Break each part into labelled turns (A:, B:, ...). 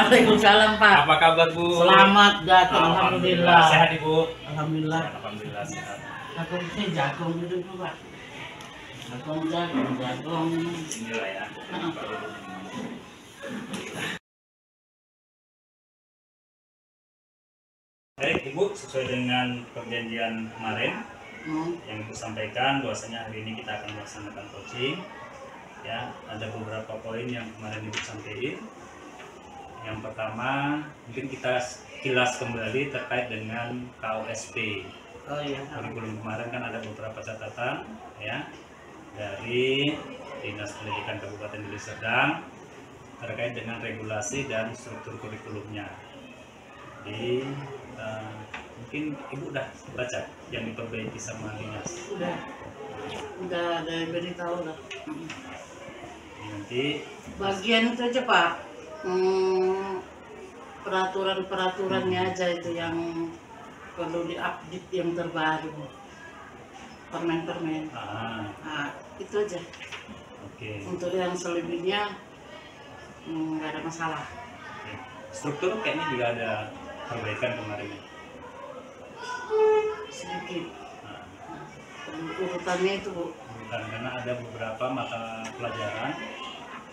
A: Waalaikumsalam Pak.
B: Apa kabar Bu?
A: Selamat datang. Alhamdulillah.
B: Sehat Ibu?
A: Alhamdulillah.
B: Alhamdulillah sehat.
A: Aku ini jagung dulu Pak. Jagung.
B: Inilah ya. Baik Ibu, sesuai dengan perjanjian kemarin yang Ibu sampaikan bahwasanya hari ini kita akan melaksanakan coaching. Ya, ada beberapa poin yang kemarin Ibu sampaikan. Yang pertama, mungkin kita kilas kembali terkait dengan KOSP.
A: Oh iya.
B: Kurikulum kemarin kan ada beberapa catatan ya dari Dinas Pendidikan Kabupaten Deli Serdang terkait dengan regulasi dan struktur kurikulumnya. Jadi mungkin Ibu udah baca yang diperbaiki sama Dinas.
A: Udah dari beritahu lah.
B: Nanti
A: Bagian itu aja Pak. Peraturan-peraturannya aja itu yang perlu diupdate yang terbaru. Permen-permen. Nah, itu aja.
B: Oke.
A: Untuk yang selebihnya nggak ada masalah.
B: Struktur kayaknya juga ada perbaikan kemarin.
A: Sedikit. Urutannya itu Bu.
B: Karena ada beberapa mata pelajaran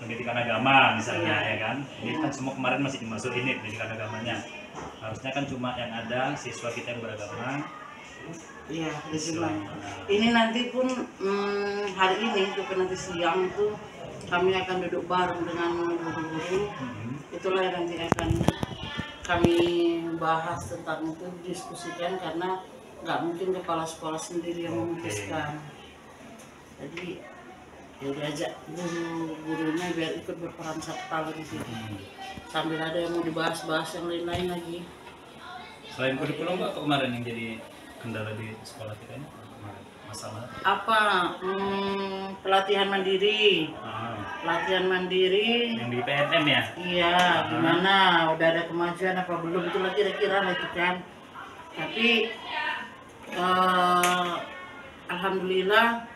B: pendidikan agama misalnya ya kan. Ini kan semua kemarin masih dimasuk ini pendidikan agamanya. Harusnya kan cuma yang ada siswa kita yang beragama.
A: Iya, ini nanti pun hari ini itu nanti siang itu kami akan duduk bareng dengan guru-guru. Itulah yang nanti akan kami bahas tentang itu, diskusikan karena nggak mungkin kepala sekolah sendiri yang memutuskan. Jadi ya diajak guru-gurunya biar ikut berperan serta di situ. Sambil ada yang mau dibahas-bahas yang lain-lain lagi.
B: Selain kurikulum Pak, kemarin yang jadi kendala di sekolah kita ini masalah
A: apa? Pelatihan mandiri. Pelatihan mandiri
B: yang di PNM ya?
A: Iya, gimana? Udah ada kemajuan apa belum? Itulah kira-kira itu kan. Tapi alhamdulillah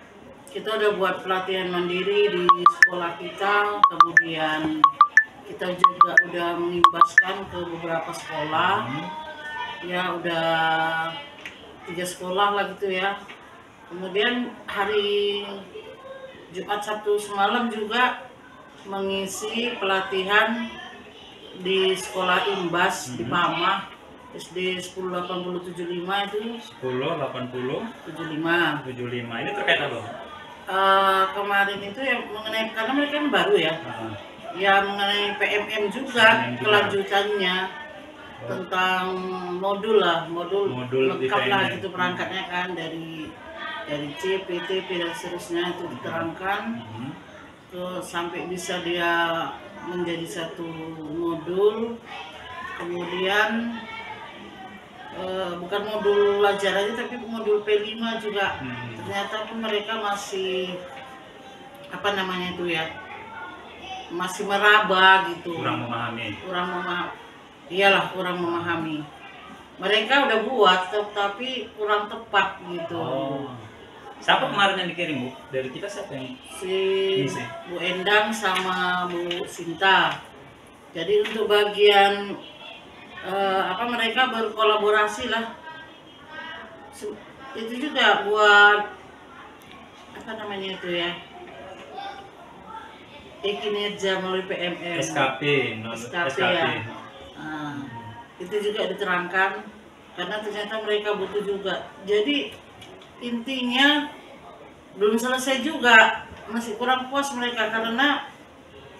A: kita udah buat pelatihan mandiri di sekolah kita, kemudian kita juga udah mengimbaskan ke beberapa sekolah. Ya udah 3 sekolah lah gitu ya. Kemudian hari Jumat Sabtu semalam juga mengisi pelatihan di sekolah Imbas di Pamah SD 108075 itu
B: 108075 ini terkait apa?
A: Kemarin itu yang mengenai, karena mereka kan baru ya, ya mengenai PMM juga kelanjutannya tentang modul lah, modul lengkap lah gitu perangkatnya kan dari C, PTP dan seterusnya itu diterangkan sampai bisa dia menjadi satu modul. Kemudian bukan modul belajar aja tapi modul P5 juga. Ternyata pun mereka masih apa namanya itu ya, masih meraba gitu, kurang memahami. Iyalah, kurang memahami. Mereka udah buat tapi kurang tepat gitu.
B: Siapa kemarin yang dikirim Bu? Dari kita siapa yang?
A: Si Bu Endang sama Bu Sinta. Jadi untuk bagian mereka berkolaborasi lah. Itu juga buat apa namanya itu ya, kinerja melalui PMM. SKP ya. Itu juga diterangkan karena ternyata mereka butuh juga. Jadi intinya belum selesai juga, masih kurang puas mereka karena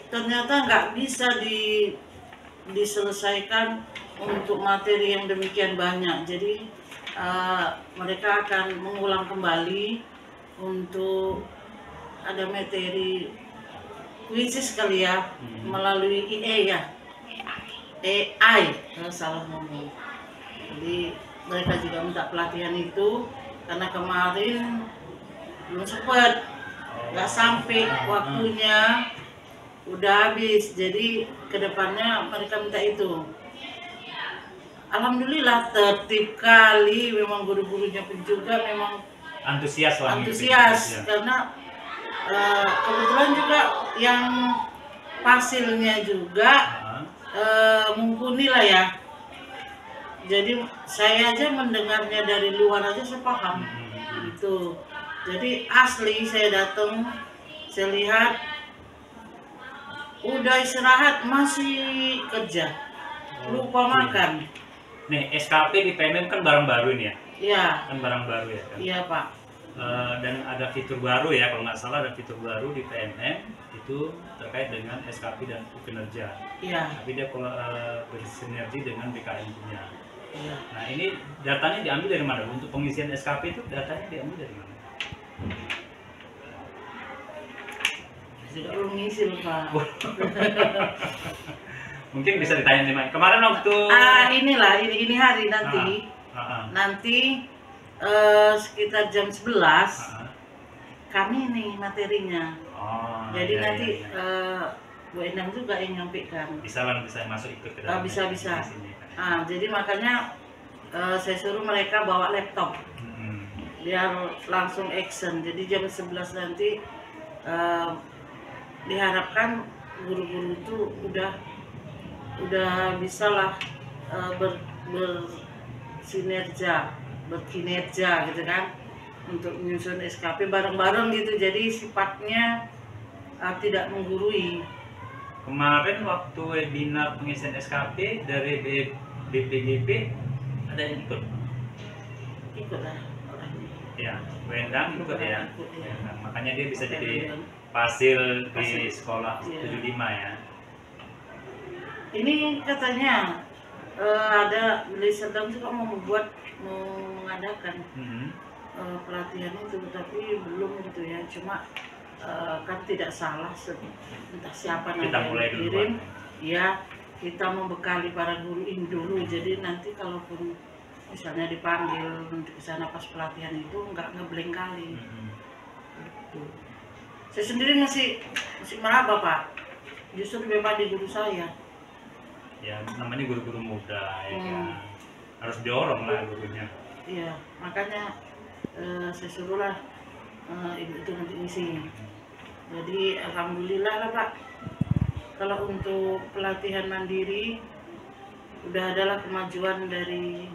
A: ternyata nggak bisa diselesaikan untuk materi yang demikian banyak. Jadi mereka akan mengulang kembali untuk ada materi kuisis kali ya, melalui IE ya, AI salah ngomong. Jadi mereka juga minta pelatihan itu karena kemarin belum sempat, nggak sampai waktunya, udah habis. Jadi kedepannya mereka minta itu. Alhamdulillah tertib kali, memang guru-gurunya pun juga memang antusias karena kebetulan juga yang hasilnya juga mumpuni lah ya. Jadi saya aja mendengarnya dari luar aja saya paham gitu. Jadi asli saya datang, saya lihat udah istirahat masih kerja, lupa makan.
B: Nih SKP di PMM kan barang baru ini ya?
A: Iya.
B: Kan barang baru ya kan?
A: Iya Pak.
B: Dan ada fitur baru ya, kalau nggak salah ada fitur baru di PMM itu terkait dengan SKP dan kinerja.
A: Iya.
B: Tapi dia bersinergi dengan BKN punya.
A: Iya.
B: Nah ini datanya diambil dari mana? Untuk pengisian SKP itu datanya diambil dari mana?
A: Tidak perlu ngisi loh Pak.
B: Mungkin bisa ditanya nih Mak. Kemarin waktu
A: Inilah ini hari nanti. Nanti sekitar jam 11 kami nih materinya. Jadi
B: iya,
A: nanti
B: iya.
A: Bu Endang juga yang nyampaikan.
B: Bisa lah, bisa masuk ikut ke dalam.
A: Bisa. Jadi makanya saya suruh mereka bawa laptop biar langsung action. Jadi jam 11 nanti diharapkan guru-guru itu udah bisa lah berkinerja gitu kan, untuk menyusun SKP bareng-bareng gitu. Jadi sifatnya tidak menggurui.
B: Kemarin waktu webinar pengisian SKP dari BPGP ada yang ikut?
A: Ikut lah orangnya.
B: Ya, Wendang ikut ya.
A: Ikut, ya.
B: Makanya dia bisa jadi fasil di sekolah 75 ya.
A: Ini katanya ada beli sedang juga mau mengadakan pelatihan itu, tapi belum gitu ya. Cuma kan tidak salah entah siapa nanti yang kirim ya, kita membekali para guru ini dulu. Jadi nanti kalaupun misalnya dipanggil untuk ke sana pas pelatihan itu nggak ngeblank kali. Gitu. Saya sendiri masih meraba Pak, justru lebih pada guru saya.
B: Ya namanya guru-guru muda ya kan, harus diorong lah gurunya.
A: Iya, makanya saya suruhlah ibu itu nanti ngisi. Jadi alhamdulillah lah Pak, kalau untuk pelatihan mandiri udah adalah kemajuan dari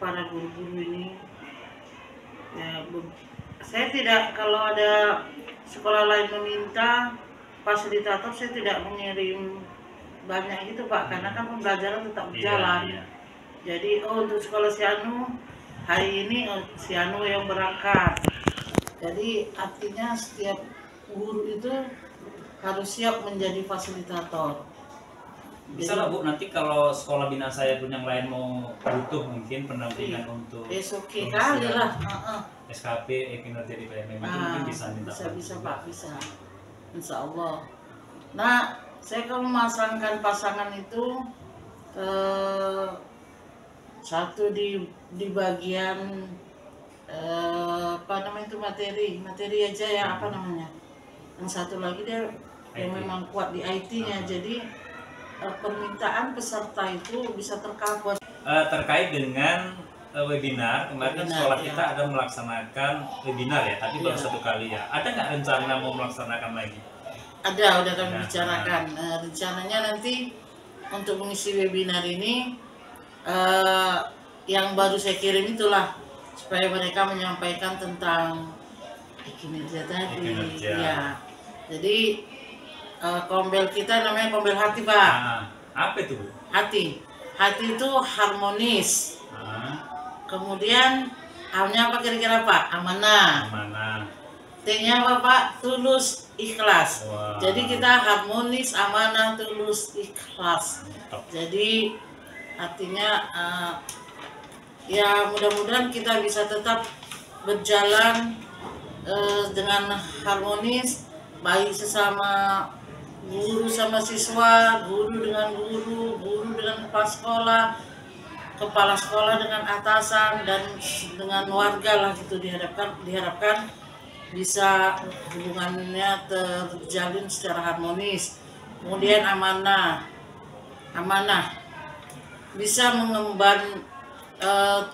A: para guru-guru ini. Ya, saya tidak, kalau ada sekolah lain meminta fasilitator, saya tidak mengirim banyak gitu Pak, karena kan pembelajaran tetap berjalan.
B: Iya.
A: Jadi untuk sekolah Sianu hari ini Sianu yang berangkat. Jadi artinya setiap guru itu harus siap menjadi fasilitator.
B: Bisa lah Bu, nanti kalau sekolah bina saya pun yang lain mau butuh mungkin pendampingan untuk
A: oke kali lah.
B: SKP kinerja di PMM itu mungkin bisa minta.
A: Bisa Pak, bisa. Insya Allah. Nah, saya kalau memasangkan pasangan itu satu di bagian apa namanya itu materi aja ya, apa namanya. Yang satu lagi dia yang memang kuat di IT-nya. Jadi permintaan peserta itu bisa tercover.
B: Terkait dengan webinar, kemarin kan sekolah kita ada melaksanakan webinar ya, tapi baru satu kali ya. Ada nggak rencana mau melaksanakan lagi?
A: Ada, udah kami bicarakan. Rencananya nanti untuk mengisi webinar ini yang baru saya kirim itulah, supaya mereka menyampaikan tentang kinerja tadi. Ya. Jadi kombel kita namanya kombel hati Pak.
B: Apa itu?
A: Hati itu harmonis. Kemudian A-nya apa kira-kira Pak? Amanah. T-nya apa Pak? Tulus, ikhlas. Wow. Jadi kita harmonis, amanah, tulus, ikhlas. Jadi artinya ya mudah-mudahan kita bisa tetap berjalan dengan harmonis, baik sesama guru sama siswa, guru dengan guru, guru dengan kepala sekolah dengan atasan, dan dengan warga lah gitu. Diharapkan bisa hubungannya terjalin secara harmonis. Kemudian amanah bisa mengemban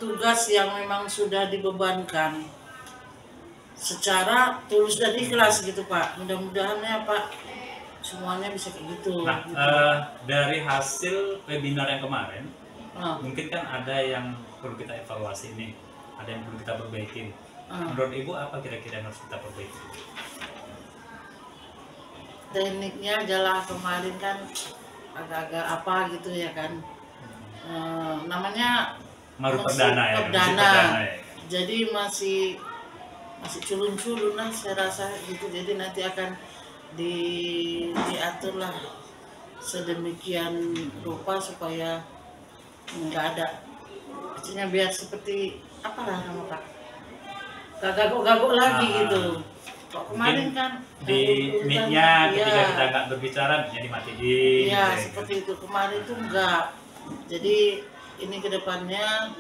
A: tugas yang memang sudah dibebankan secara tulus dan ikhlas gitu Pak. Mudah-mudahan ya Pak, semuanya bisa kayak gitu.
B: Nah, dari hasil webinar yang kemarin, mungkin kan ada yang perlu kita evaluasi nih, ada yang perlu kita perbaiki. Menurut Ibu apa kira-kira yang harus kita perbaiki?
A: Tekniknya adalah kemarin kan agak-agak apa gitu ya kan, namanya
B: Maru perdana ya.
A: Perdana. Jadi masih culun-culun lah saya rasa gitu. Jadi nanti akan diatur lah sedemikian rupa supaya nggak ada, maksudnya biar seperti apalah nama Pak, gak gagok-gagok lagi gitu. Kok kemarin kan
B: di mic-nya ketika kita nggak berbicara mic-nya dimatiin.
A: Iya seperti itu, kemarin itu enggak. Jadi ini kedepannya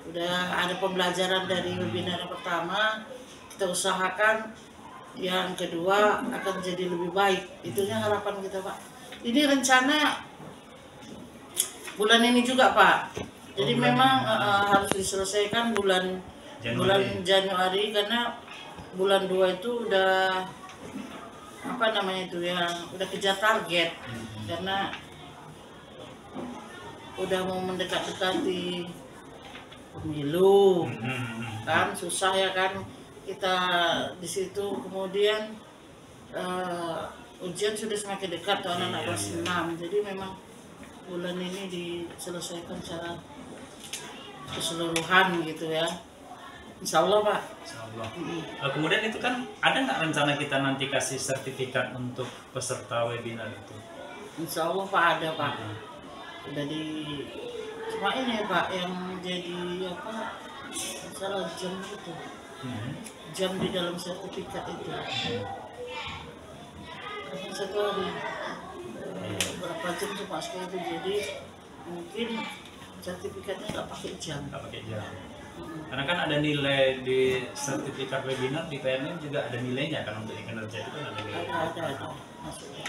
A: udah ada pembelajaran dari webinar yang pertama, kita usahakan yang kedua akan jadi lebih baik. Itunya harapan kita Pak. Ini rencana bulan ini juga Pak. Jadi memang harus diselesaikan bulan Januari karena bulan 2 itu udah apa namanya itu ya, udah kejar target karena udah mau mendekati pemilu kan, susah ya kan kita di situ. Kemudian ujian sudah semakin dekat tuh anak-anak kelas 6, jadi memang bulan ini diselesaikan secara keseluruhan gitu ya, Insya Allah Pak.
B: Insya Allah. Kemudian itu kan ada nggak rencana kita nanti kasih sertifikat untuk peserta webinar itu?
A: Insya Allah Pak ada Pak. Udah cuma ini Pak yang jadi apa, salah jam itu, jam di dalam sertifikat itu karena 1 hari berapa jam cuma sekali itu, jadi mungkin sertifikatnya nggak pakai jam.
B: Karena kan ada nilai di sertifikat webinar di PNM juga ada nilainya kan, untuk kinerja itu kan ada nilainya.
A: Ada.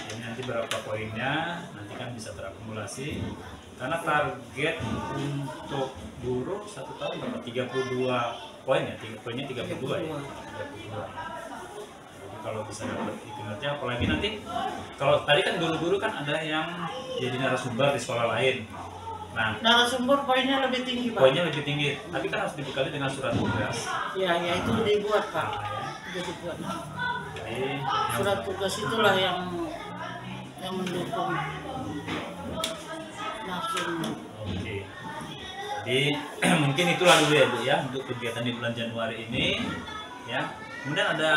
B: Jadi nanti berapa poinnya nanti kan bisa terakumulasi. Karena target untuk guru 1 tahun berapa? 32 poin ya, poinnya 32 ya. 32. Jadi kalau bisa dapat kinerja, apalagi nanti kalau tadi kan guru-guru kan ada yang jadi narasumber di sekolah lain. Nah,
A: narasumber poinnya lebih tinggi Pak.
B: Poinnya lebih tinggi, tapi kan harus dibekali dengan surat tugas.
A: Ya itu dibuat Pak. Itu dibuat.
B: Jadi
A: surat tugas itulah yang mendukung narasumber.
B: Oke. Jadi mungkin itulah dulu ya Bu ya untuk kegiatan di bulan Januari ini ya. Kemudian ada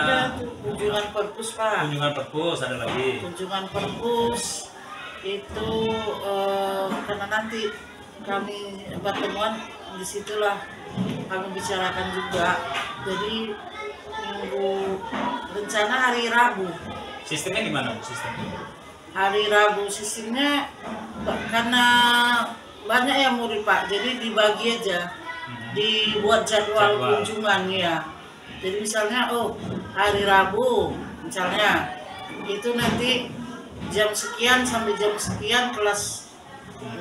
A: kunjungan perpus Pak.
B: Kunjungan perpus ada lagi.
A: Kunjungan perpus itu karena nanti kami pertemuan disitulah kami bicarakan juga. Jadi rencana hari Rabu.
B: Sistemnya gimana Bu sistemnya?
A: Hari Rabu sistemnya karena banyak yang murid Pak, jadi dibagi aja, dibuat jadwal kunjungan ya. Jadi misalnya hari Rabu misalnya itu nanti jam sekian sampai jam sekian kelas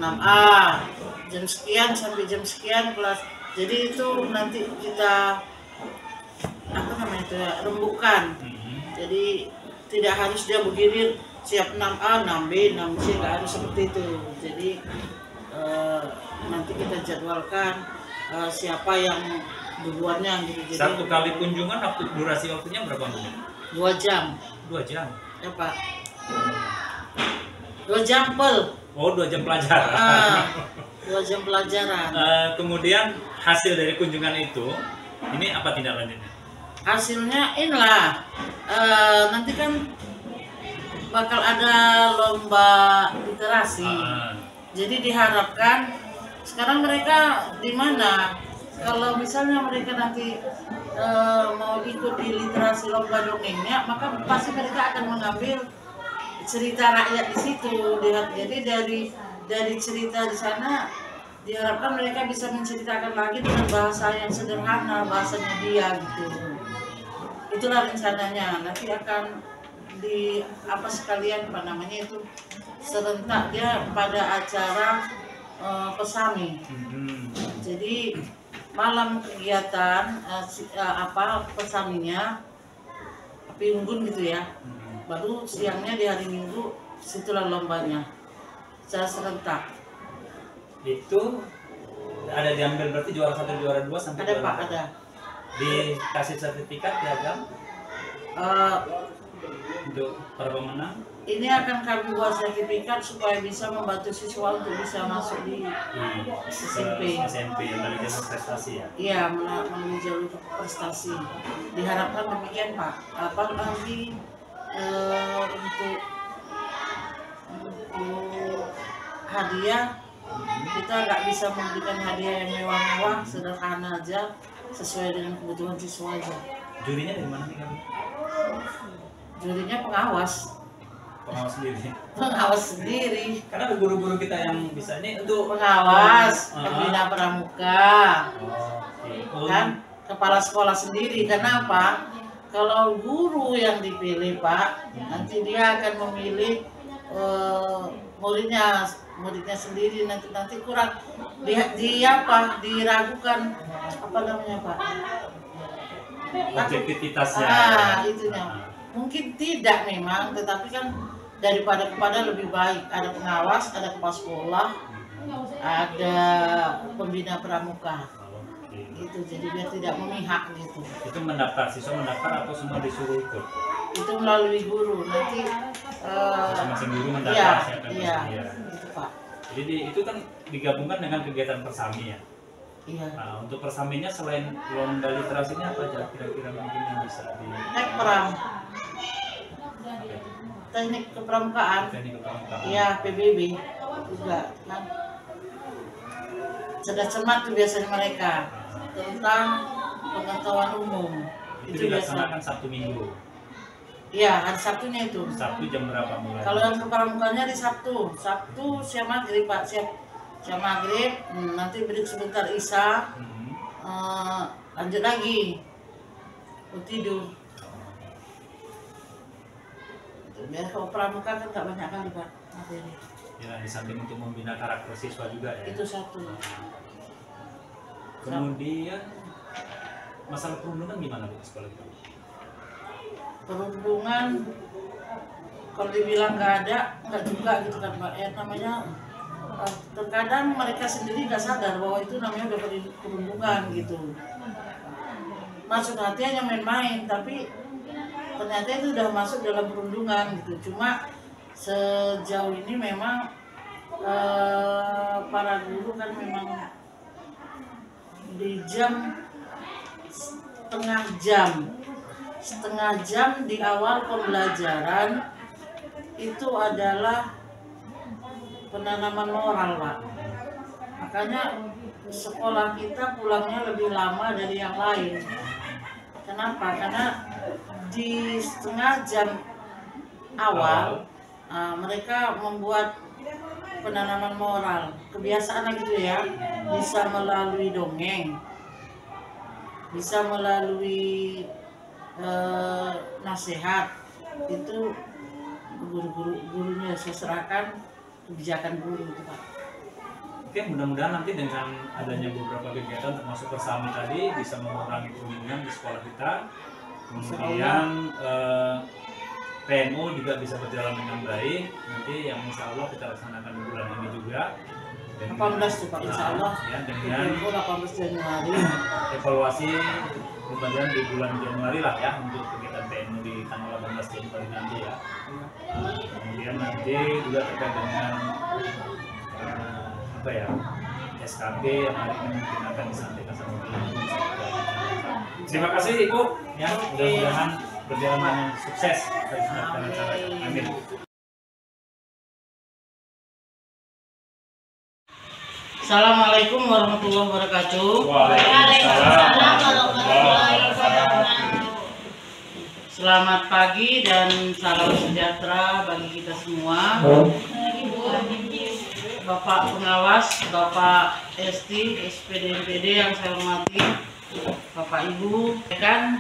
A: 6A, jam sekian sampai jam sekian kelas. Jadi itu nanti kita apa namanya itu ya, rembukan. Jadi tidak harus dia begini siap 6A, 6B, 6C, nggak harus seperti itu. Jadi nanti kita jadwalkan siapa yang duluannya gitu. Jadi,
B: 1 kali kunjungan durasi waktunya berapa menit?
A: 2 jam.
B: 2 jam.
A: Ya Pak. 2 jam pel.
B: 2 jam pelajaran.
A: 2 jam pelajaran.
B: Kemudian hasil dari kunjungan itu, ini apa tindak lanjutnya?
A: Hasilnya inilah nanti kan bakal ada lomba literasi. Jadi diharapkan sekarang mereka di mana? Kalau misalnya mereka nanti mau ikut di literasi lomba dongengnya, maka pasti mereka akan mengambil cerita rakyat di situ. Jadi dari cerita di sana diharapkan mereka bisa menceritakan lagi dengan bahasa yang sederhana, bahasanya dia gitu. Itulah rencananya. Nanti akan di apa sekalian apa namanya itu serentak dia pada acara pesami. Jadi malam kegiatan apa pesaminya api unggun gitu ya. baru siangnya di hari Minggu situlah lombanya secara serentak.
B: Itu ada diambil berarti juara 1, juara 2 sampai
A: Ada
B: juara
A: Pak,
B: berapa?
A: ada.
B: Dikasih sertifikat piagam untuk para pemenang.
A: Ini akan kami buat sertifikat supaya bisa membantu siswa untuk bisa masuk di SMP.
B: SMP yang dari jalur prestasi ya.
A: Iya, melalui jalur prestasi. Diharapkan demikian Pak. Apa nanti untuk hadiah kita nggak bisa memberikan hadiah yang mewah-mewah, sederhana aja, sesuai dengan kebutuhan siswa aja.
B: Jurinya dari mana nih kamu?
A: Jurinya pengawas.
B: Pengawas sendiri.
A: Pengawas sendiri.
B: Karena ada guru-guru kita yang bisa ini untuk
A: Pengawas, pembina pramuka,
B: okay.
A: kan kepala sekolah sendiri. Kenapa? Kalau guru yang dipilih Pak, nanti dia akan memilih muridnya sendiri, nanti kurang diragukan apa namanya Pak?
B: Objektivitasnya.
A: Itunya. Mungkin tidak memang, tetapi kan daripada kepada lebih baik ada pengawas, ada kepala sekolah, ada pembina pramuka. Itu jadi biar tidak memihak gitu.
B: Itu mendaftar, siswa mendaftar atau semua disuruh ikut?
A: Itu melalui guru nanti.
B: Masing-masing guru mendaftar.
A: Iya, itu Pak.
B: Jadi itu kan digabungkan dengan kegiatan persami ya.
A: Iya.
B: Nah, untuk persaminya selain lomba literasinya apa aja kira-kira mungkin yang bisa di
A: Naik perang. Teknik kepramukaan.
B: teknik kepramukaan?
A: Iya, PBB juga kan. Cerdas-cermat tuh biasanya mereka tentang pengetahuan umum.
B: Itu dilaksanakan Sabtu Minggu.
A: Iya, hari Sabtunya itu.
B: Sabtu jam berapa mulai?
A: Kalau yang kepramukaannya di Sabtu siang maghrib Pak, siang maghrib, nanti break sebentar Isya, lanjut lagi, tidur. Biar kalau pramuka kan nggak banyak kali Pak materi.
B: Ya, di samping untuk membina karakter siswa juga ya.
A: Itu satu.
B: Kemudian masalah perundungan gimana Bu sekolah itu?
A: Perundungan kalau dibilang nggak juga gitu kan Pak. Namanya terkadang mereka sendiri nggak sadar bahwa itu namanya udah perundungan gitu. Maksud hati hanya main-main, tapi ternyata itu udah masuk dalam perundungan gitu. Cuma sejauh ini memang para guru kan memang di setengah jam di awal pembelajaran itu adalah penanaman moral Pak. Makanya sekolah kita pulangnya lebih lama dari yang lain. Kenapa? Karena di setengah jam awal mereka membuat penanaman moral, kebiasaan gitu ya, bisa melalui dongeng, bisa melalui nasihat. Itu gurunya saya serahkan kebijakan guru itu Pak.
B: Oke, mudah-mudahan nanti dengan adanya beberapa kegiatan termasuk bersama tadi bisa mengurangi perundungan di sekolah kita. Kemudian PMU juga bisa berjalan dengan baik. Nanti yang insya Allah kita laksanakan di bulan ini juga.
A: 18 tuh Pak, insya Allah.
B: Ya, dengan
A: 18 Januari.
B: Evaluasi kemudian di bulan Januari lah ya untuk kegiatan PMU di tanggal 18 Januari nanti ya. Kemudian nanti juga terkait dengan apa ya, SKB yang hari ini mungkin akan disampaikan sama Ibu. Terima kasih Ibu ya, mudah-mudahan berjalan dengan sukses dari segala cara. Amin.
A: Assalamualaikum warahmatullahi wabarakatuh.
B: Waalaikumsalam warahmatullahi wabarakatuh.
A: Selamat pagi dan salam sejahtera bagi kita semua. Bapak pengawas, Bapak ST, SPD, MPD yang saya hormati, Bapak Ibu, kan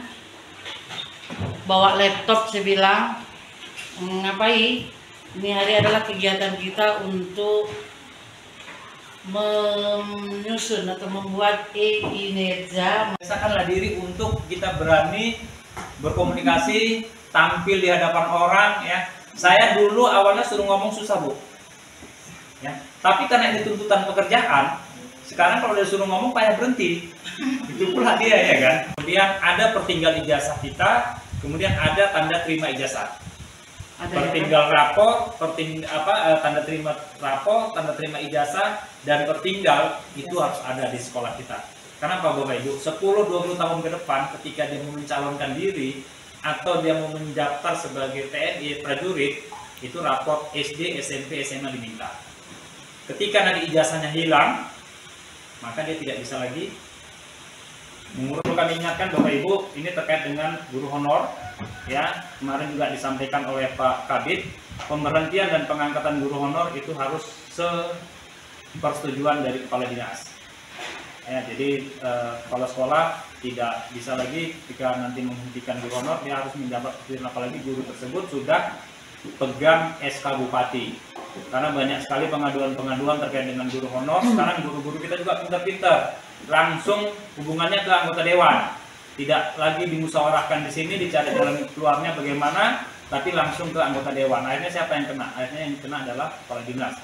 A: bawa laptop saya bilang, ngapain? Ini hari adalah kegiatan kita untuk menyusun atau membuat e-kinerja.
B: Biasakanlah diri untuk kita berani
C: berkomunikasi, tampil di hadapan orang ya. Saya dulu awalnya suruh ngomong susah, Bu. Ya, tapi karena ini tuntutan pekerjaan, sekarang kalau disuruh ngomong payah berhenti. Itu pula dia ya kan. Kemudian ada pertinggal ijazah kita, kemudian ada tanda terima ijazah. Pertinggal rapor, tanda terima rapor, tanda terima ijazah, dan pertinggal itu harus ada di sekolah kita. Kenapa Bapak Ibu? 10-20 tahun ke depan ketika dia mau mencalonkan diri atau dia mau mendaftar sebagai TNI prajurit, itu rapor SD, SMP, SMA diminta. Ketika nanti ijazahnya hilang, maka dia tidak bisa lagi mengurus. Kami ingatkan Bapak Ibu, ini terkait dengan guru honor. Ya, kemarin juga disampaikan oleh Pak Kabid, pemberhentian dan pengangkatan guru honor itu harus sepersetujuan dari kepala dinas. Ya, jadi kepala sekolah tidak bisa lagi ketika nanti menghentikan guru honor, dia harus menjabat persetujuan, apalagi guru tersebut sudah pegang SK Bupati. Karena banyak sekali pengaduan-pengaduan terkait dengan guru honor. Sekarang guru-guru kita juga pintar-pintar, langsung hubungannya ke anggota dewan, tidak lagi dimusyawarahkan di sini, dicari jalan keluarnya bagaimana, tapi langsung ke anggota dewan. Akhirnya siapa yang kena? Akhirnya yang kena adalah kepala dinas.